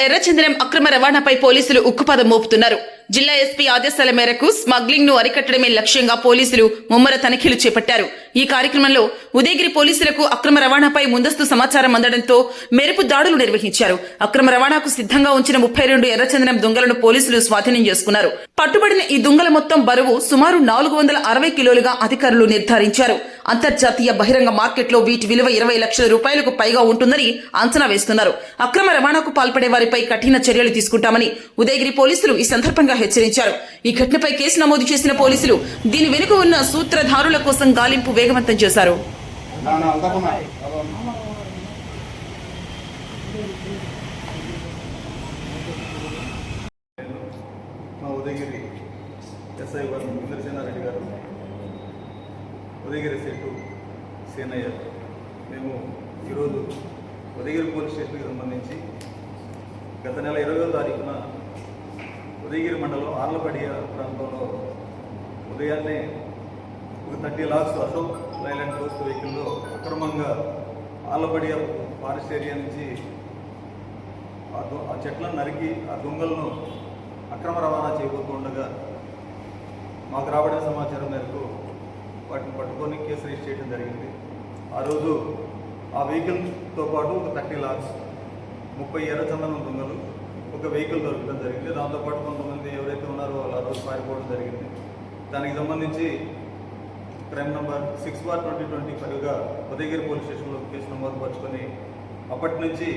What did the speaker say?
ఎర్రచందనం అక్రమ రవాణాపై పోలీసులు ఉక్కుపాదం మోపుతున్నారు. జిల్లా ఎస్పీ ఆదేశాల మేరకు స్మగ్లింగ్ ను అరికట్టడమే లక్ష్యంగా పోలీసులు ముమ్మర తనిఖీలు చేపట్టారు. ఈ కార్యక్రమంలో ఉదయగిరి పోలీసులకు అక్రమ రవాణాపై ముందస్తు సమాచారం అందడంతో మెరుపు దాడులు నిర్వహించారు. అక్రమ రవాణాకు సిద్ధంగా ఉంచిన 32 ఎర్రచందనం దుంగలను పోలీసులు స్వాధీనం చేసుకున్నారు. పట్టుబడిన ఈ దుంగల మొత్తం బరువు సుమారు 460 కిలోలుగా అధికారులు నిర్ధారించారు. అంతర్జాతీయ బహిరంగ మార్కెట్లో వీటి విలువ 20 లక్షల రూపాయలకు పైగా ఉంటుందని అంచనా వేస్తున్నారు. అక్రమ రవాణాకు పాల్పడే వారిపై కఠిన చర్యలు తీసుకుంటామని ఉదయగిరి పోలీసులు ఈ సందర్భంగా హెచ్చరించారు. ఈ ఘటనపై కేసు నమోదు చేసిన పోలీసులు దీని వెనుక ఉన్న సూత్రధారుల కోసం గాలింపు వేగవంతం చేశారు. ఉదయగిరి ఎస్ఐ గారు ఇంద్రసేనారెడ్డి గారు, ఉదయగిరి సెట్టు సేనయ్య, మేము ఈరోజు ఉదయగిరి పోలీస్ స్టేషన్కి సంబంధించి గత నెల 20వ తారీఖున ఉదయగిరి మండలం ఆర్లపడియ ప్రాంతంలో ఉదయాన్నే ఒక 30 లాక్స్ అశోక్ లైలాండ్ కోస్ట్ వెహికల్లో అక్రమంగా ఆర్లపడియ ఫారెస్ట్ ఏరియా నుంచి ఆ చెట్లను నరికి ఆ దొంగలను అక్రమ రవాణా చేయబోతుండగా మాకు రాబడిన సమాచారం మేరకు వాటిని పట్టుకొని కేసు రిజిస్టర్ చేయడం జరిగింది. ఆ రోజు ఆ వెహికల్తో పాటు ఒక 30 లాక్స్ 30 ఎర్రచందనం దొంగలు ఒక వెహికల్ దొరకడం జరిగింది. దాంతోపాటు కొంతమంది ఎవరైతే ఉన్నారో వాళ్ళు ఆ రోజు పారిపోవడం జరిగింది. దానికి సంబంధించి క్రైమ్ నంబర్ 6/2025గా ఉదయగిరి పోలీస్ స్టేషన్లో కేసు నమోదు పరుచుకొని అప్పటి నుంచి